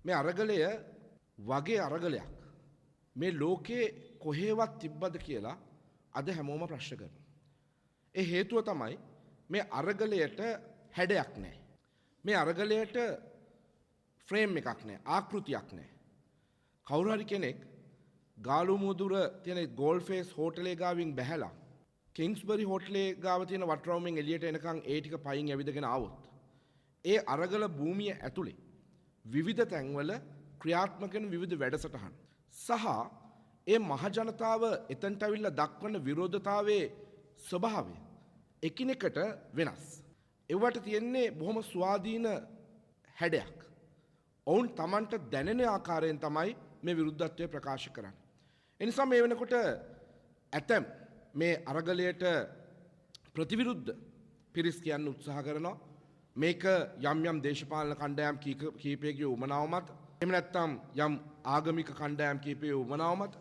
මේ අරගලය වගේ අරගලයක් මේ ලෝකේ කොහෙවත් තිබ්බද කියලා අද හැමෝම ප්‍රශ්න කරනවා. ඒ හේතුව තමයි මේ අරගලයට හැඩයක් නැහැ. මේ අරගලයට ෆ්‍රේම් එකක් නැහැ, ආකෘතියක් නැහැ. කවුරු හරි කෙනෙක් ගාලු මුදුර තියෙන ගෝල්ඩ් ෆේස් හෝටලේ ගාවින් බැහැලා කිංස්බරි හෝටලේ ගාව තියෙන වටරවුමෙන් එළියට එනකන් ඒ ටික පයින් ඇවිදගෙන ආවොත් ඒ අරගල භූමිය ඇතුලේ විවිධ තැන්වල ක්‍රියාත්මක වෙන විවිධ වැඩසටහන් සහ ඒ මහ ජනතාව එතනට අවිල්ලා දක්වන විරෝධතාවයේ ස්වභාවය එකිනෙකට වෙනස්. ඒවට තියෙන්නේ බොහොම ස්වාධීන හැඩයක්. ඔවුන් Tamanට දැනෙන ආකාරයෙන් තමයි මේ විරුද්ධත්වය ප්‍රකාශ කරන්නේ. ඒ නිසා මේ වෙනකොට ඇතැම් මේ අරගලයට ප්‍රතිවිරුද්ධ පිරිස් කියන්න උත්සාහ කරනවා. මේක යම් යම් දේශපාලන කණ්ඩායම් කීපයකගේ උමනාව මත, එහෙම නැත්නම් යම් ආගමික කණ්ඩායම් කීපයක උමනාව මත,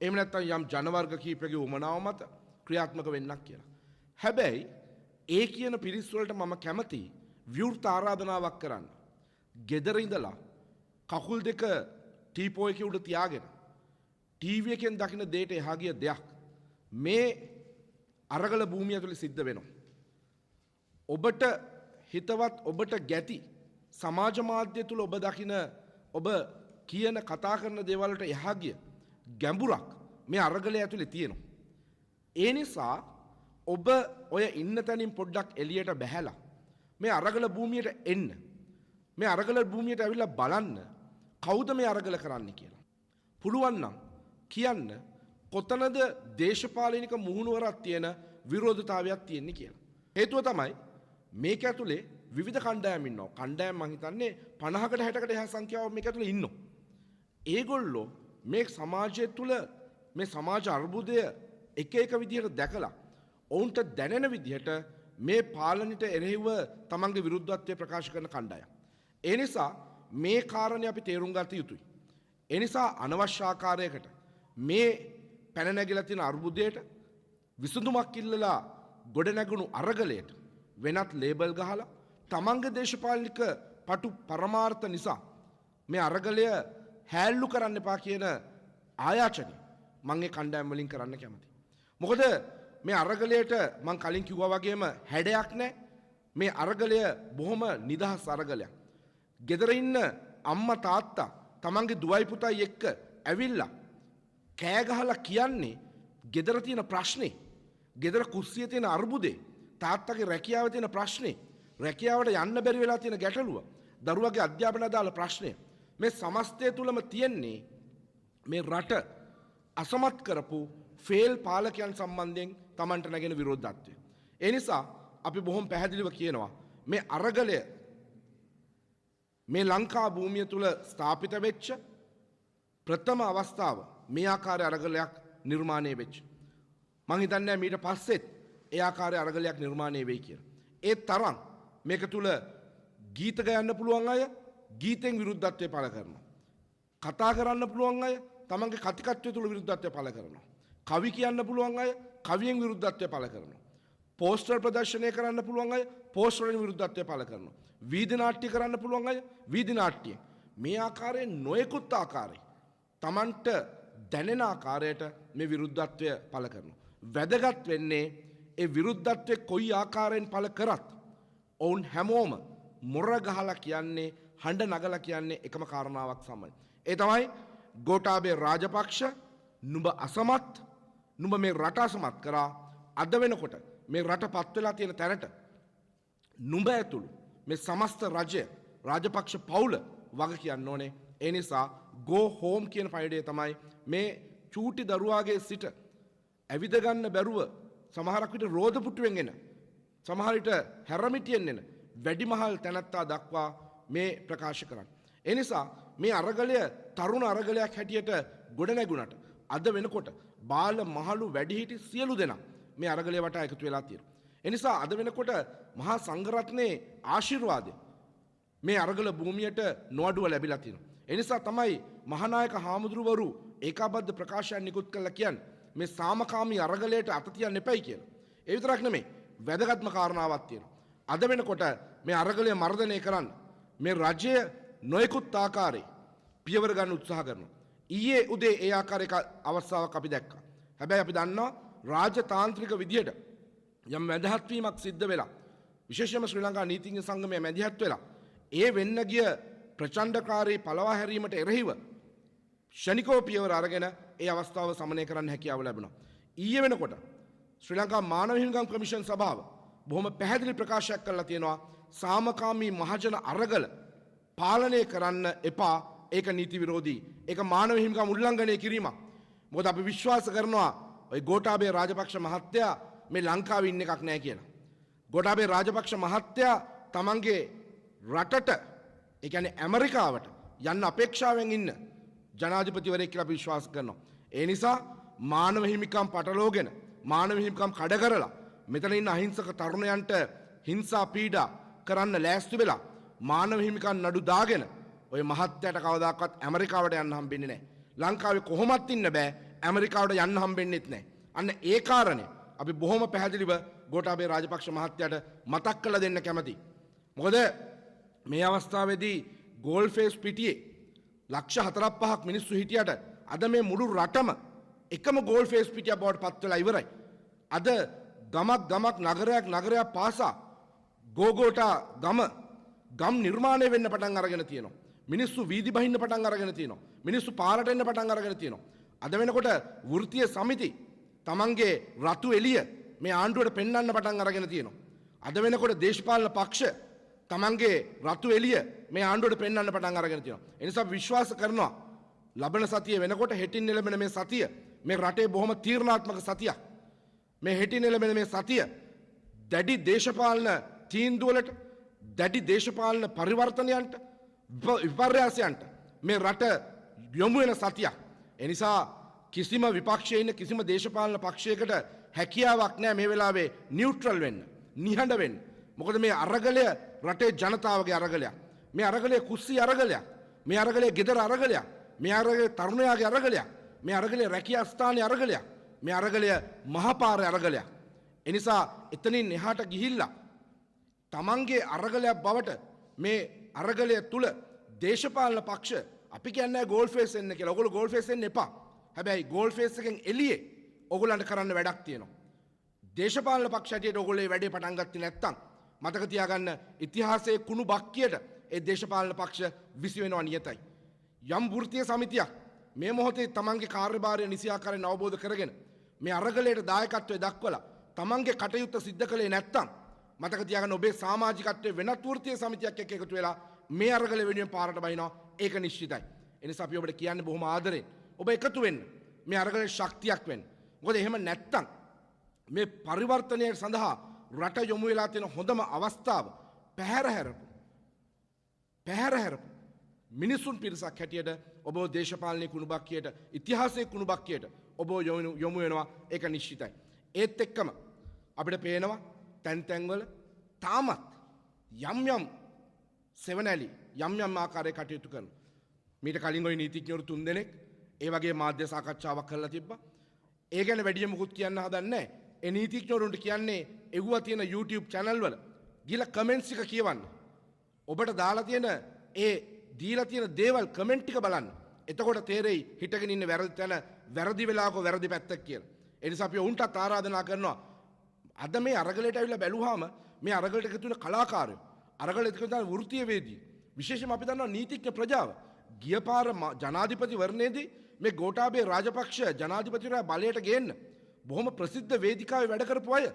එහෙම නැත්නම් යම් ජනවර්ග කීපයකගේ උමනාව මත ක්‍රියාත්මක වෙන්නක් කියලා. හැබැයි ඒ කියන පිරිස් වලට මම කැමති විවෘත ආරාධනාවක් කරන්න. ගෙදර ඉඳලා කකුල් දෙක ටීපෝ එකේ උඩ තියාගෙන ටීවී එකෙන් දකින දෙයට එහා ගිය දෙයක් මේ අරගල භූමිය ඇතුලේ සිද්ධ වෙනවා. ඔබට හිතවත් ඔබට ගැති සමාජ මාධ්‍ය තුල ඔබ දකින ඔබ කියන කතා කරන දේවල් වලට එහා ගිය ගැඹුරක් මේ අරගලය ඇතුලේ තියෙනවා. ඒ නිසා ඔබ ඔය ඉන්න තැනින් පොඩ්ඩක් එළියට බැහැලා මේ අරගල භූමියට එන්න. මේ අරගල භූමියට ඇවිල්ලා බලන්න කවුද මේ අරගල කරන්නේ කියලා. පුළුවන් නම් කියන්න කොතනද දේශපාලනික මුහුණුවරක් තියෙන විරෝධතාවයක් තියෙන්නේ කියලා. හේතුව තමයි මේක ඇතුලේ විවිධ කණ්ඩායම් ඉන්නවා. කණ්ඩායම් මං හිතන්නේ 50කට 60කට එහා සංඛ්‍යාවක් මේක ඇතුලේ ඉන්නවා. ඒගොල්ලෝ මේ සමාජය තුල මේ සමාජ අර්බුදය එක එක විදිහට දැකලා ඔවුන්ට දැනෙන විදිහට මේ පාලනයට එරෙහිව තමන්ගේ විරුද්ධත්වය ප්‍රකාශ කරන කණ්ඩායම්. ඒ නිසා මේ කාරණේ අපි තේරුම් ගත යුතුයි. ඒ නිසා අනවශ්‍ය ආකාරයකට මේ පැන නැගිලා තියෙන අර්බුදයට විසඳුමක් ඉල්ලලා ගොඩ නැගුණු අරගලයට වෙනත් ලේබල් ගහලා තමන්ගේ දේශපාලනික පටු පරමාර්ථ නිසා මේ අරගලය හැල්ලු කරන්න එපා කියන ආයාචනය මම ඒ කණ්ඩායම් වලින් කරන්න කැමතියි. මොකද මේ අරගලයට මම කලින් කිව්වා වගේම හැඩයක් නැහැ. මේ අරගලය බොහොම නිදහස් අරගලයක්. ගෙදර ඉන්න අම්මා තාත්තා තමන්ගේ දුවයි පුතයි එක්ක ඇවිල්ලා කෑ ගහලා කියන්නේ ගෙදර තියෙන ප්‍රශ්නේ, ගෙදර කුස්සියේ තියෙන අර්බුදේ, තාත්තගේ රැකියාවේ තියෙන ප්‍රශ්නේ, රැකියාවට යන්න බැරි වෙලා තියෙන ගැටලුව, දරුවගේ අධ්‍යාපන අදාළ ප්‍රශ්නය. මේ සමස්තය තුලම තියෙන්නේ මේ රට අසමත් කරපු ෆේල් පාලකයන් සම්බන්ධයෙන් Tamanට නැගෙන විරෝධත්වය. ඒ නිසා අපි බොහොම පැහැදිලිව කියනවා මේ අරගලය මේ ලංකා භූමිය තුල ස්ථාපිත වෙච්ච ප්‍රථම අවස්ථාව මේ ආකාරයේ අරගලයක් නිර්මාණය වෙච්ච. මං හිතන්නේ මීට පස්සෙත් ඒ ආකාරයේ අරගලයක් නිර්මාණය වෙයි කියලා. ඒ තරම් මේක තුල ගීත ගයන්න පුළුවන් අය ගීතෙන් විරුද්ධත්වය පළ කරනවා. කතා කරන්න පුළුවන් අය තමන්ගේ කතිකත්වය තුල විරුද්ධත්වය පළ කරනවා. කවි කියන්න පුළුවන් අය කවියෙන් විරුද්ධත්වය පළ කරනවා. පෝස්ටර් ප්‍රදර්ශනය කරන්න පුළුවන් අය පෝස්ටර් වලින් විරුද්ධත්වය පළ කරනවා. වීදි නාට්‍ය කරන්න පුළුවන් අය වීදි නාට්‍යයෙන්. මේ ආකාරයෙන් නොයෙකුත් ආකාරයෙන් Tamanට දැනෙන ආකාරයට මේ විරුද්ධත්වය පළ කරනවා. වැදගත් වෙන්නේ ඒ විරුද්ධත්වය කොයි ආකාරයෙන් පළ කරත් ඔවුන් හැමෝම මොර ගහලා කියන්නේ හඬ නගලා කියන්නේ එකම කාරණාවක් සමයි. ඒ තමයි ගෝඨාභය රාජපක්ෂ නුඹ අසමත්, නුඹ මේ රට අසමත් කරා. අද වෙනකොට මේ රට පත් වෙලා තියෙන තැනට නුඹ ඇතුළු මේ සමස්ත රජය රාජපක්ෂ පවුල වග කියන්න ඕනේ. ඒ නිසා go home කියන පණිඩය තමයි මේ චූටි දරුවාගේ සිට ඇවිද ගන්න බැරුව සමහරක් විට රෝද පුටුවෙන් එන, සමහර විට හැරමිටියෙන් එන වැඩිමහල් තැනැත්තා දක්වා මේ ප්‍රකාශ කරන්නේ. ඒ නිසා මේ අරගලය තරුණ අරගලයක් හැටියට ගොඩ නැගුණට අද වෙනකොට බාල මහලු වැඩිහිටි සියලු දෙනා මේ අරගලය වටා එකතු වෙලා තියෙනවා. ඒ නිසා අද වෙනකොට මහා සංඝරත්නයේ ආශිර්වාදය මේ අරගල භූමියට නොඅඩුව ලැබිලා තියෙනවා. ඒ නිසා තමයි මහානායක හාමුදුරුවරු ඒකාබද්ධ ප්‍රකාශයන් නිකුත් කළා කියන්නේ මේ සාමකාමී අරගලයට අත තියන්න එපයි කියලා. ඒ විතරක් නෙමෙයි වැදගත්ම කාරණාවක් තියෙනවා. අද වෙනකොට මේ අරගලය මර්ධනය කරන්න මේ රජය නොයෙකුත් ආකාරයේ පියවර ගන්න උත්සාහ කරනවා. ඊයේ උදේ ඒ ආකාරයක අවස්ථාවක් අපි දැක්කා. හැබැයි අපි දන්නවා රාජතාන්ත්‍රික විදියට යම් මැදහත් වීමක් සිද්ධ වෙලා විශේෂයෙන්ම ශ්‍රී ලංකා නීතිඥ සංගමය මැදිහත් වෙලා ඒ වෙන්න ගිය ප්‍රචණ්ඩකාරී පළවා හැරීමට එරෙහිව ෂණිකව පියවර අරගෙන ඒ අවස්ථාව සමනය කරන්න හැකියාව ලැබුණා. ඊයේ වෙනකොට ශ්‍රී ලංකා මානව හිමිකම් කමිෂන් සභාව බොහොම පැහැදිලි ප්‍රකාශයක් කරලා තියෙනවා සාමකාමී මහජන අරගල පාලනය කරන්න එපා. ඒක නීති විරෝධී. ඒක මානව හිමිකම් උල්ලංඝනය කිරීමක්. මොකද අපි විශ්වාස කරනවා ඔය ගෝඨාභය රාජපක්ෂ මහත්තයා මේ ලංකාවේ ඉන්න එකක් නෑ කියලා. ගෝඨාභය රාජපක්ෂ මහත්තයා තමන්ගේ රටට ඒ කියන්නේ ඇමරිකාවට යන්න අපේක්ෂාවෙන් ඉන්න ජනාධිපතිවරයෙක් කියලා අපි විශ්වාස කරනවා. ඒ නිසා මානව හිමිකම් පටලෝගෙන මානව හිමිකම් කඩ කරලා මෙතන ඉන්න අහිංසක තරුණයන්ට හිංසා පීඩා කරන්න ලෑස්ති වෙලා මානව හිමිකම් නඩු දාගෙන ඔය මහත්තයාට කවදාකවත් ඇමරිකාවට යන්න හම්බෙන්නේ නැහැ. ලංකාවේ කොහොමත් ඉන්න බෑ ඇමරිකාවට යන්න හම්බෙන්නෙත් නැහැ. අන්න ඒ කාරණේ අපි බොහොම පැහැදිලිව ගෝඨාභය රාජපක්ෂ මහත්තයාට මතක් කරලා දෙන්න කැමතියි. මොකද මේ අවස්ථාවේදී ගෝල්ෆේස් පිටියේ ලක්ෂ 4-5ක් මිනිස්සු හිටියට අද මේ මුළු රටම එකම ගෝල්ෆේස් පිටිය බවට පත් වෙලා ඉවරයි. අද ගමක් නගරයක් පාසා ගෝගෝටා ගම් නිර්මාණය වෙන්න පටන් අරගෙන තියෙනවා. මිනිස්සු වීදි බහින්න පටන් අරගෙන තියෙනවා. මිනිස්සු පාරට එන්න පටන් අරගෙන තියෙනවා. අද වෙනකොට වෘත්තීය සමිති තමන්ගේ රතු එළිය මේ ආණ්ඩුවට පෙන්වන්න පටන් අරගෙන තියෙනවා. අද වෙනකොට දේශපාලන පක්ෂ තමන්ගේ රතු එළිය මේ ආණ්ඩුවට පෙන්වන්න පටන් අරගෙන තියෙනවා. ඒ නිසා විශ්වාස කරනවා ලබන සතිය වෙනකොට හෙටින් එළඹෙන මේ සතිය මේ රටේ බොහොම තීරණාත්මක සතියක්. මේ හෙටින් එළඹෙන මේ සතිය දැඩි දේශපාලන තීන්දුවලට දැඩි දේශපාලන පරිවර්තනයන්ට විපර්යාසයන්ට මේ රට යොමු වෙන සතියක්. ඒ නිසා කිසිම විපක්ෂයේ ඉන්න කිසිම දේශපාලන පක්ෂයකට හැකියාවක් නැහැ මේ වෙලාවේ නියුට්‍රල් වෙන්න, නිහඬ වෙන්න. මොකද මේ අරගලය රටේ ජනතාවගේ අරගලයක්. මේ අරගලය කුස්සිය අරගලයක්. මේ අරගලය ගෙදර අරගලයක්. මේ අරගලය තරුණයාගේ අරගලයක්. මේ අරගලය රැකියා ස්ථානයේ අරගලයක්. මේ අරගලය මහපාරේ අරගලයක්. ඒ නිසා එතනින් එහාට ගිහිල්ලා තමන්ගේ අරගලයක් බවට මේ අරගලය තුල දේශපාලන පක්ෂ අපි කියන්නේ ගෝල්ෆේස් එන්න කියලා. ඔයගොල්ලෝ ගෝල්ෆේස් එන්න එපා. හැබැයි ගෝල්ෆේස් එකෙන් එළියේ ඔයගොල්ලන්ට කරන්න වැඩක් තියෙනවා. දේශපාලන පක්ෂ හැටියට ඔයගොල්ලෝ මේ වැඩේ පටන් ගත්තේ නැත්තම් මතක තියාගන්න ඉතිහාසයේ කුණු බක්කියට ඒ දේශපාලන පක්ෂ විසි වෙනවා නියතයි. යම් වෘත්තීය සමිතියක් මේ මොහොතේ තමන්ගේ කාර්යභාරය නිසියාකාරයෙන් අවබෝධ කරගෙන මේ අරගලයට දායකත්වය දක්වලා තමන්ගේ කටයුත්ත සිද්ධ කළේ නැත්තම් මතක තියාගන්න ඔබේ සමාජිකත්වයේ වෙනත් වෘත්තීය සමිතියක් එක්ක එකතු වෙලා මේ අරගල වෙනුවෙන් පාරට බහිනවා. ඒක නිශ්චිතයි. ඒ නිසා අපි ඔබට කියන්නේ බොහොම ආදරෙන් ඔබ එකතු වෙන්න මේ අරගලේ ශක්තියක් වෙන්න. මොකද එහෙම නැත්තම් මේ පරිවර්තනය සඳහා රට යොමු වෙලා තියෙන හොඳම අවස්ථාව පැහැරහැරපු මිනිසුන් පිරිසක් හැටියට ඔබ දේශපාලනයේ කුණුබක්කියට ඉතිහාසයේ කුණුබක්කියට ඔබ යොමු වෙනවා. ඒක නිශ්චිතයි. ඒත් එක්කම අපිට පේනවා තැන් තැන්වල තාමත් යම් සෙවණැලි යම් ආකාරයක කටයුතු කරනවා. මීට කලින් ওই නීතිඥවරු 3 දෙනෙක් ඒ වගේ මාධ්‍ය සාකච්ඡාවක් කරලා තිබ්බා. ඒ ගැන වැඩිය මුකුත් කියන්න හදන්නේ නැහැ. ඒ නීතිඥවරුන්ට කියන්නේ එවුවා තියෙන YouTube channel වල ගිහලා කමෙන්ට්ස් එක කියවන්න. ඔබට දාලා තියෙන ඒ දීලා තියෙන දේවල් කමෙන්ට් ටික බලන්න. එතකොට තේරෙයි හිටගෙන ඉන්න වැරදි තැන වැරදි වෙලාවක වැරදි පැත්තක් කියලා. ඒ නිසා අපි උන්ටත් ආරාධනා කරනවා. අද මේ අරගලයට ඇවිල්ලා බැලුවාම මේ අරගලට එකතු වෙන කලාකාරයෝ අරගලයට එකතු වෙන වෘත්තීයවේදී විශේෂයෙන්ම අපි දන්නවා නීතිඥ ප්‍රජාව ගිය පාර ජනාධිපතිවරණයේදී මේ ගෝඨාභය රාජපක්ෂ ජනාධිපතිවරයා බලයට ගේන්න බොහොම ප්‍රසිද්ධ වේදිකාවේ වැඩ කරපු අය.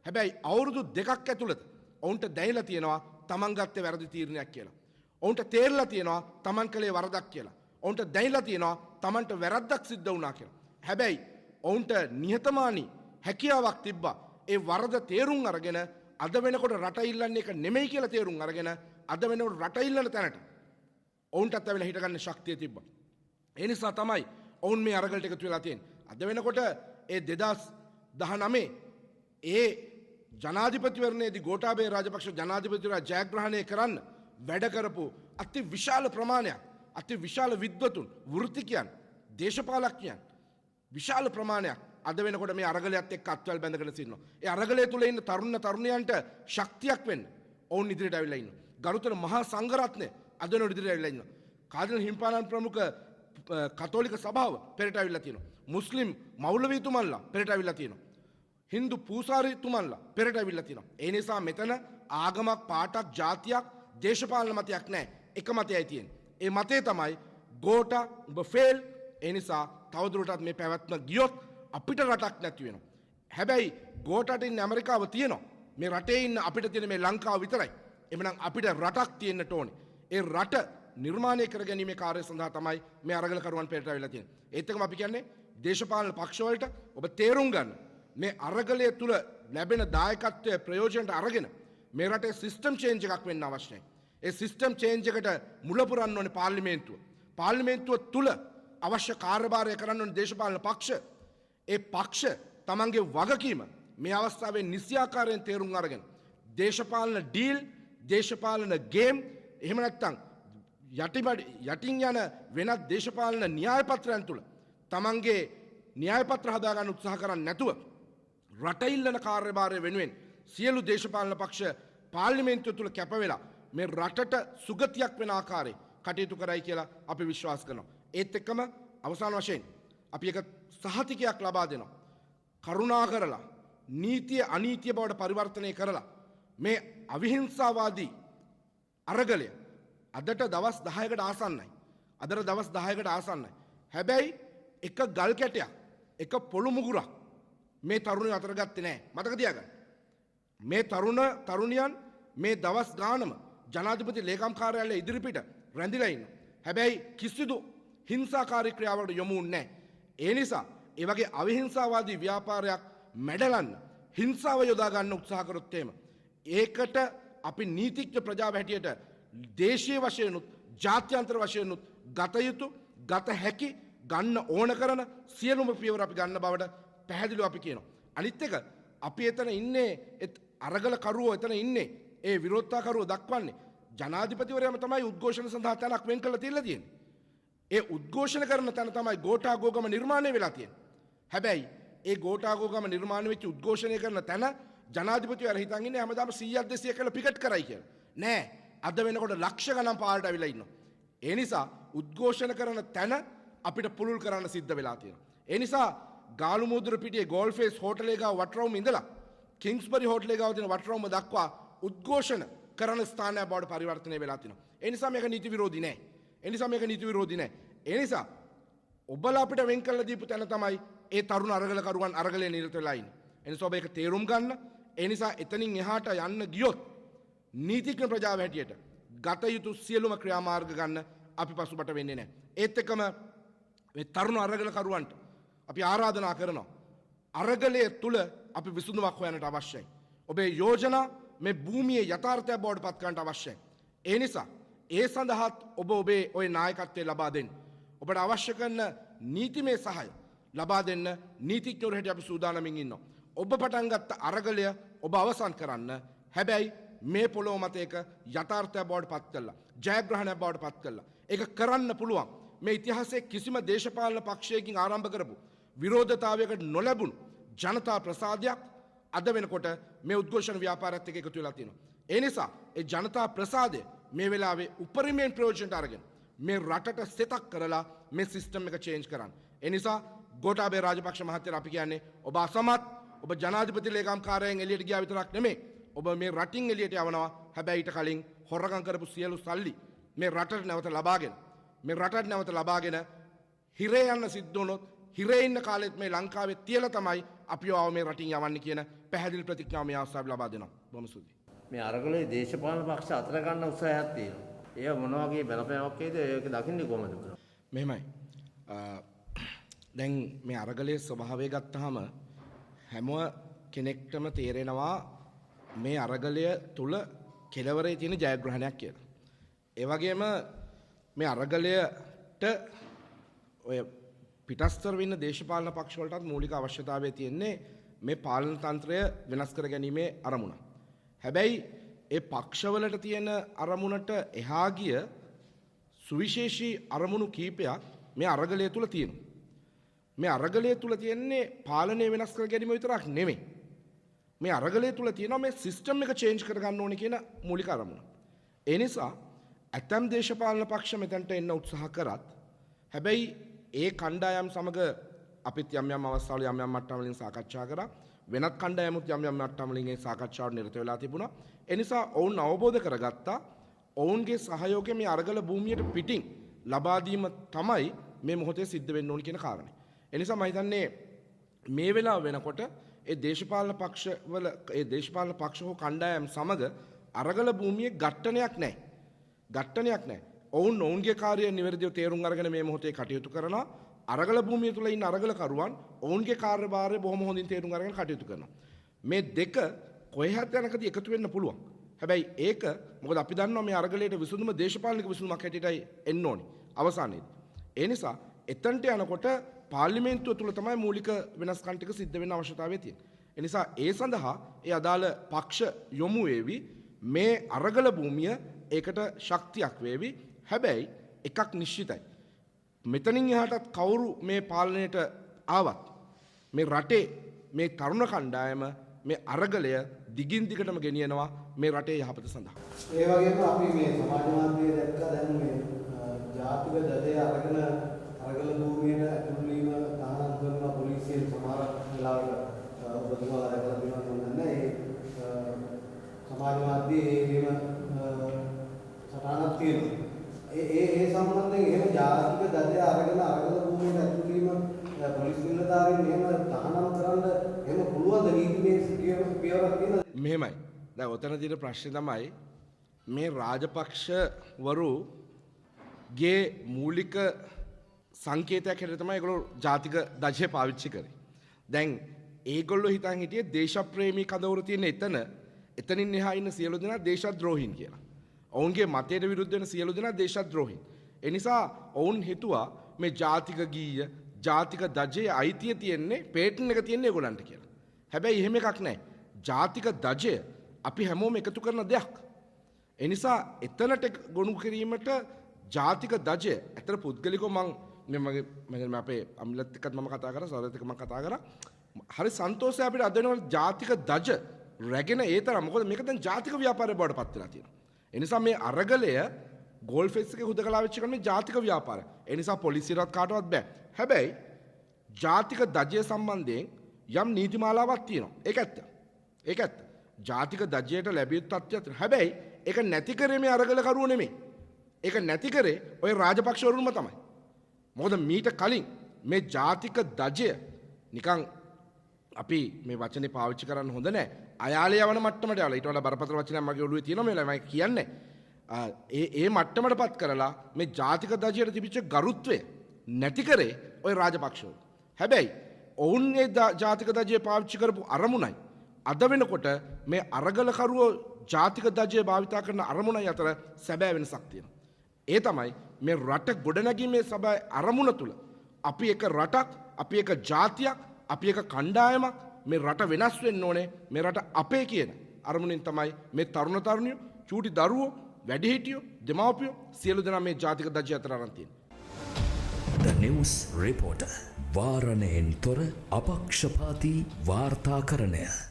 හැබැයි අවුරුදු 2ක් ඇතුළත ඔවුන්ට දැනලා තියෙනවා තමන් ගත්තේ වැරදි තීරණයක් කියලා. ඔවුන්ට තේරලා තියෙනවා තමන් කළේ වරදක් කියලා. ඔවුන්ට දැනලා තියෙනවා තමන්ට වැරද්දක් සිද්ධ වුණා කියලා. හැබැයි ඔවුන්ට නිහතමානී හැකියාවක් තිබ්බා. ඒ වරද තේරුම් අරගෙන අද වෙනකොට රට ඉල්ලන්නේ එක නෙමෙයි කියලා තේරුම් අරගෙන අද වෙනකොට රට ඉල්ලන තැනට ඔවුන්ටත් ඇවිල්ලා හිටගන්න ශක්තිය තිබ්බා. ඒ නිසා තමයි ඔවුන් මේ අරගලට එකතු වෙලා තියෙන්නේ. අද වෙනකොට ඒ 2019 ඒ ජනාධිපතිවරණයේදී ගෝඨාභය රාජපක්ෂ ජනාධිපතිවරයා ජයග්‍රහණය කරන්න වැඩ කරපු අති විශාල ප්‍රමාණයක් අති විශාල විද්වතුන් වෘත්තිකයන් දේශපාලඥයන් විශාල ප්‍රමාණයක් අද වෙනකොට මේ අරගලයත් එක්ක අත්වල බැඳගෙන සිටිනවා. ඒ අරගලය තුල ඉන්න තරුණයන්ට ශක්තියක් වෙන්න ඔවුන් ඉදිරියට ඇවිල්ලා ඉන්නවා. ගරුතර මහා සංඝරත්නය අද වෙනකොට ඉදිරියට ඇවිල්ලා ඉන්නවා. කාදිනල් හිම්පාණන් ප්‍රමුඛ කතෝලික සභාව පෙරට ඇවිල්ලා තියෙනවා. මුස්ලිම් මෞලවීතුමන්ලා පෙරට ඇවිල්ලා තියෙනවා. හින්දු පූසාරීතුමන්ලා පෙරට ඇවිල්ලා තියෙනවා. ඒ නිසා මෙතන ආගමක් පාටක් ජාතියක් දේශපාලන මතයක් නැහැ. එක මතයයි තියෙන්නේ. ඒ මතය තමයි ගෝඨා ඔබ ෆේල්. ඒ නිසා තවදුරටත් මේ පැවැත්ම ගියොත් අපිට රටක් නැති වෙනවා. හැබැයි ගෝඨාට ඉන්න ඇමරිකාව තියෙනවා. මේ රටේ ඉන්න අපිට තියෙන මේ ලංකාව විතරයි. එමනම් අපිට රටක් තියෙන්නට ඕනේ. ඒ රට නිර්මාණය කර ගැනීමේ කාර්යය සඳහා තමයි මේ අරගලකරුවන් පෙරට ඇවිල්ලා තියෙන්නේ. ඒත් එක්කම අපි කියන්නේ දේශපාලන පක්ෂවලට ඔබ තේරුම් ගන්න මේ අරගලය තුල ලැබෙන දායකත්වයේ ප්‍රයෝජනට අරගෙන මේ රටේ සිස්ටම් චේන්ජ් එකක් වෙන්න අවශ්‍යයි. ඒ සිස්ටම් චේන්ජ් එකට මුල පුරන්න ඕනේ පාර්ලිමේන්තුව. පාර්ලිමේන්තුව තුල අවශ්‍ය කාර්යභාරය කරන්න ඕනේ දේශපාලන පක්ෂ. ඒ පක්ෂ තමන්ගේ වගකීම මේ අවස්ථාවේ නිසියාකාරයෙන් තේරුම් අරගෙන දේශපාලන ඩීල් දේශපාලන ගේම් එහෙම නැත්නම් යටින් යන වෙනත් දේශපාලන න්‍යාය පත්‍රයන් තුල තමන්ගේ න්‍යාය පත්‍ර හදා ගන්න උත්සාහ කරන්නේ නැතුව රට ඉල්ලන කාර්යභාරය වෙනුවෙන් සියලු දේශපාලන පක්ෂ පාර්ලිමේන්තුව තුල කැප වෙලා මේ රටට සුගතියක් වෙන ආකාරයේ කටයුතු කරයි කියලා අපි විශ්වාස කරනවා. ඒත් එක්කම අවසාන වශයෙන් අපි එක සහතිකයක් ලබා දෙනවා. කරුණා කරලා නීතිය අනීතිය බවට පරිවර්තනය කරලා මේ අවිහිංසාවාදී අරගලය අදට දවස් 10කට ආසන්නයි. අදට දවස් 10කට ආසන්නයි. හැබැයි එක ගල් කැටයක් එක පොළු මුගුරක් මේ තරුණයෝ අතර ගත්තේ නැහැ. මතක තියාගන්න. මේ තරුණියන් මේ දවස් ගානම ජනාධිපති ලේකම් කාර්යාලයේ ඉදිරිපිට රැඳිලා ඉන්නවා. හැබැයි කිසිදු හිංසාකාරී ක්‍රියාවකට යොමු වුණේ නැහැ. ඒ නිසා ඒ වගේ අවිහිංසාවාදී ව්‍යාපාරයක් මැඩලන්න හිංසාව යොදා ගන්න උත්සාහ කරොත් එහෙම ඒකට අපි නීතිඥ ප්‍රජාව හැටියට දේශීය වශයෙන්ුත් ජාත්‍යන්තර වශයෙන්ුත් ගත යුතු ගත හැකි ගන්න ඕන කරන සියලුම පියවර අපි ගන්න බවට පැහැදිලිව අපි කියනවා. අනිත් එක අපි එතන ඉන්නේ අරගලකරුවෝ එතන ඉන්නේ ඒ විරෝධතාකරුවෝ දක්වන්නේ ජනාධිපතිවරයාම තමයි උද්ඝෝෂණ සඳහා තැනක් වෙන් කරලා තියලා තියෙන්නේ. ඒ උද්ඝෝෂණ කරන තැන තමයි ගෝඨාගෝගම නිර්මාණය වෙලා තියෙන්නේ. හැබැයි ඒ ගෝඨාගෝගම නිර්මාණය වෙච්ච උද්ඝෝෂණය කරන තැන ජනාධිපතිවරයා හිතන් ඉන්නේ හැමදාම 100ක් 200ක් කියලා පිකට් කරයි කියලා. නෑ. අද වෙනකොට ලක්ෂ ගණන් පාරට අවිලා ඉන්නවා. ඒ නිසා උද්ඝෝෂණ කරන තැන අපිට පුළුල් කරන්න සිද්ධ වෙලා තියෙනවා. ඒ නිසා ගාලුමුදුර පිටියේ ගෝල්ෆේස් හෝටලේ ගාව වටරවුම ඉඳලා කිංස්බරි හෝටලේ ගාව තියෙන වටරවුම දක්වා උද්ඝෝෂණ කරන ස්ථානයක් බවට පරිවර්තනය වෙලා තියෙනවා. ඒ නිසා මේක නීති විරෝධී නෑ. ඒ නිසා ඔබලා අපිට වෙන් කරලා දීපු තැන තමයි ඒ තරුණ අරගලකරුවන් අරගලේ නිරත වෙලා ඉන්නේ. ඒ නිසා ඔබ ඒක තේරුම් ගන්න. ඒ නිසා එතනින් එහාට යන්න ගියොත් නීතිඥ ප්‍රජාව හැටියට ගත යුතු සියලුම ක්‍රියාමාර්ග ගන්න අපි පසුබට වෙන්නේ නැහැ. ඒත් එක්කම මේ තරුණ අරගලකරුවන්ට අපි ආරාධනා කරනවා අරගලය තුල අපි විසඳුමක් හොයන්නට අවශ්‍යයි. ඔබේ යෝජනා මේ භූමියේ යථාර්ථය බවට පත් කරන්නට අවශ්‍යයි. ඒ නිසා ඒ සඳහාත් ඔබ ඔබේ ওই නායකත්වය ලබා දෙන්න. ඔබට අවශ්‍ය කරන නීතිමය සහාය ලබා දෙන්න නීතිඥවරු හැටියට අපි සූදානම්ින් ඉන්නවා. ඔබ පටන් ගත්ත අරගලය ඔබ අවසන් කරන්න. හැබැයි මේ පොළොව මත එක යථාර්ථයක් බවට පත් කළා. ජයග්‍රහණයක් බවට පත් කළා. ඒක කරන්න පුළුවන්. මේ ඉතිහාසයේ කිසිම දේශපාලන පක්ෂයකින් ආරම්භ කරපු විරෝධතාවයකට නොලැබුණු ජනතා ප්‍රසාදයක් අද වෙනකොට මේ උද්ඝෝෂණ ව්‍යාපාරයත් එක්ක එකතු වෙලා තියෙනවා. ඒ නිසා ඒ ජනතා ප්‍රසාදය මේ වෙලාවේ උපරිමයෙන් ප්‍රයෝජනට අරගෙන මේ රටට සෙතක් කරලා මේ සිස්ටම් එක චේන්ජ් කරන්න. ඒ නිසා ගෝඨාභය රාජපක්ෂ මහත්තයා අපි කියන්නේ ඔබ අසමත් ඔබ ජනාධිපති ලේකම් කාර්යාලයෙන් එළියට ගියා විතරක් නෙමෙයි ඔබ මේ රටින් එළියට යවනවා. හැබැයි ඊට කලින් හොරගම් කරපු සියලු සල්ලි මේ රටට නැවත ලබාගෙන හිරේ යන්න සිද්ධ වුණොත් හිරේ ඉන්න කාලෙත් මේ ලංකාවේ තියලා තමයි අපිව මේ රටින් යවන්නේ කියන පැහැදිලි ප්‍රතිඥාව මේ අවස්ථාවේ ලබා දෙනවා. බොහොම ස්තුතියි. මේ අරගලේ දේශපාලන පක්ෂ අතර ගන්න උත්සාහයක් තියෙනවා. ඒව මොන වගේ බලපෑමක් වේද ඒක දකින්නේ කොහමද? මෙහෙමයි. දැන් මේ අරගලයේ ස්වභාවය ගත්තාම හැම කෙනෙක්ටම තේරෙනවා මේ අරගලය තුල කෙලවරේ තියෙන ජයග්‍රහණයක් කියලා. ඒ වගේම මේ අරගලයට ඔය පිටස්තර වෙන්න දේශපාලන පක්ෂ වලටත් මූලික අවශ්‍යතාවය තියෙන්නේ මේ පාලන තන්ත්‍රය වෙනස් කර ගැනීමේ අරමුණ. හැබැයි ඒ පක්ෂවලට තියෙන අරමුණට එහා ගිය සුවිශේෂී අරමුණු කීපයක් මේ අරගලය තුල තියෙනවා. මේ අරගලය තුල තියෙන්නේ පාලනය වෙනස් කර ගැනීම විතරක් නෙමෙයි. මේ අරගලය තුල තියෙනවා මේ සිස්ටම් එක චේන්ජ් කර ගන්න ඕනේ කියන මූලික අරමුණ. ඒ නිසා ඇතැම් දේශපාලන පක්ෂ මෙතැන්ට එන්න උත්සාහ කරත් හැබැයි ඒ කණ්ඩායම් සමග අපිත් යම් යම් අවස්ථාවල යම් යම් මට්ටම් වලින් සාකච්ඡා කරා වෙනත් කණ්ඩායමුත් යම් යම් මට්ටම් වලින් ඒ සාකච්ඡාවට නිරත වෙලා තිබුණා ඒ නිසා ඔවුන් අවබෝධ කරගත්තා ඔවුන්ගේ සහයෝගය මේ අරගල භූමියට පිටින් ලබා දීම තමයි මේ මොහොතේ සිද්ධ වෙන්න ඕන කියන කාරණේ. ඒ නිසා මම හිතන්නේ මේ වෙලාව වෙනකොට ඒ දේශපාලන පක්ෂ හෝ කණ්ඩායම් සමග අරගල භූමියේ ඝට්ටනයක් නැහැ. ඝට්ටනයක් නැහැ. ඔවුන්ගේ කාර්යය නිවැරදිව තේරුම් අරගෙන මේ මොහොතේ කටයුතු කරනවා. අරගල භූමිය තුල ඉන්න අරගලකරුවන් ඔවුන්ගේ කාර්යභාරය බොහොම හොඳින් තේරුම් අරගෙන කටයුතු කරනවා. මේ දෙක කොහෙවත් යනකදී එකතු වෙන්න පුළුවන්. හැබැයි ඒක මොකද අපි දන්නවා මේ අරගලයට විසඳුම දේශපාලනික විසඳුමක් හැටියටයි එන්න ඕනේ අවසානයේදී. ඒ නිසා එතනට යනකොට පාර්ලිමේන්තුව තුල තමයි මූලික වෙනස්කම් ටික සිද්ධ වෙන්න අවශ්‍යතාවය තියෙන්නේ. ඒ නිසා ඒ සඳහා ඒ අදාළ පක්ෂ යොමු වේවි මේ අරගල භූමිය ඒකට ශක්තියක් වේවි. හැබැයි එකක් නිශ්චිතයි. මෙතනින් එහාටත් කවුරු මේ පාලනයට ආවත් මේ රටේ මේ තරුණ කණ්ඩායම මේ අරගලය දිගින් දිගටම ගෙනියනවා මේ රටේ යහපත සඳහා. ඒ වගේම අපි මේ සමාජ මාධ්‍යයේ දැක්කා දැන් මේ ජාතික දඩය අරගෙන අරගල භූමියට ඇතුළු වීම තහනම් කරන පොලිසිය සමහර වෙලාවට ඔබතුමාලා දැකලා තියෙනවා මම දන්නේ ඒ සමාජ මාධ්‍යයේ එහෙම සටහනක් තියෙනවා. ඒ සම්බන්ධයෙන් එහෙම ජාතික දඩය අරගෙන අරගල භූමියට ඇතුළු වීම පොලිස් නිලධාරීන් එහෙම තහනම් කරන්න එහෙම පුළුවන් ද නීතිමය පියවරක් තියෙනවද? මෙහෙමයි. දැන් ඔතන තියෙන ප්‍රශ්නේ තමයි මේ රාජපක්ෂවරුගේ මූලික සංකේතයක් හැටියට තමයි ඒගොල්ලෝ ජාතික දජය පාවිච්චි කරේ. දැන් ඒගොල්ලෝ හිතන් හිටියේ දේශප්‍රේමී කඳවුරු තියෙන එතනින් එහා ඉන්න සියලු දෙනා දේශද්‍රෝහීන් කියලා. ඔවුන්ගේ මතයට විරුද්ධ වෙන සියලු දෙනා දේශද්‍රෝහීන්. ඒ නිසා ඔවුන් හිතුවා මේ ජාතික ගීය, ජාතික දජයේ අයිතිය තියෙන්නේ පේටන් එක තියෙන්නේ ඒගොල්ලන්ට කියලා. හැබැයි එහෙම එකක් නැහැ. ජාතික දජය අපි හැමෝම එකතු කරන දෙයක්. ඒ නිසා එතනට ගොනු කිරීමට ජාතික දජය ඇතර පුද්ගලිකව මම අපේ අමිලත් එක්කත් මම කතා කරා සරත් එක්ක මම කතා කරා හරි සන්තෝෂයි අපිට අද වෙනකොට ජාතික දජ රැගෙන ඒ තරම් මොකද මේක දැන් ජාතික ව්‍යාපාරය බවට පත් වෙලා තියෙනවා. ඒ නිසා මේ අරගලය ගෝල් ෆෙස් එකේ හුදකලා වෙච්ච එක මේ ජාතික ව්‍යාපාරය. ඒ නිසා පොලිසියටත් කාටවත් බෑ. හැබැයි ජාතික දජය සම්බන්ධයෙන් යම් නීතිමාලාවක් තියෙනවා. ඒක ඇත්ත. ඒක ඇත්ත. ජාතික දජයට ලැබිය යුතු තත්ත්වයක් තියෙනවා. හැබැයි ඒක නැති කරේ මේ අරගලකරුවෝ නෙමෙයි. ඒක නැති කරේ ඔය රාජපක්ෂවරුන්ම තමයි. මොකද මීට කලින් මේ ජාතික දජය නිකන් අපි මේ වචනේ පාවිච්චි කරන්න හොඳ නැහැ. අයාලේ යවන මට්ටමට යවලා ඊට වඩා බරපතල වචනයක් මගේ ඔළුවේ තියෙනවා මේ මම කියන්නේ. ඒ මට්ටමටපත් කරලා මේ ජාතික දජයට තිබිච්ච ගරුත්වය නැති කරේ ඔය රාජපක්ෂවරු. හැබැයි ඔවුන් ඒ ජාතික දජය පාවිච්චි කරපු අරමුණයි අද වෙනකොට මේ අරගලකරුවෝ ජාතික දජය භාවිතා කරන අරමුණයි අතර සැබෑ වෙනසක් තියෙනවා. ඒ තමයි මේ රට ගොඩනැගීමේ සබයි අරමුණ තුල අපි එක රටක්, අපි එක ජාතියක්, අපි එක කණ්ඩායමක් මේ රට වෙනස් වෙන්න ඕනේ. මේ රට අපේ කියන අරමුණෙන් තමයි මේ තරුණ තරුණියෝ, චූටි දරුවෝ, වැඩිහිටියෝ, දෙමාපියෝ සියලු දෙනා මේ ජාතික දජය අතර අරන් තියෙන්නේ. The News Reporter වාරණයෙන් තොර අපක්ෂපාතී වාර්තාකරණය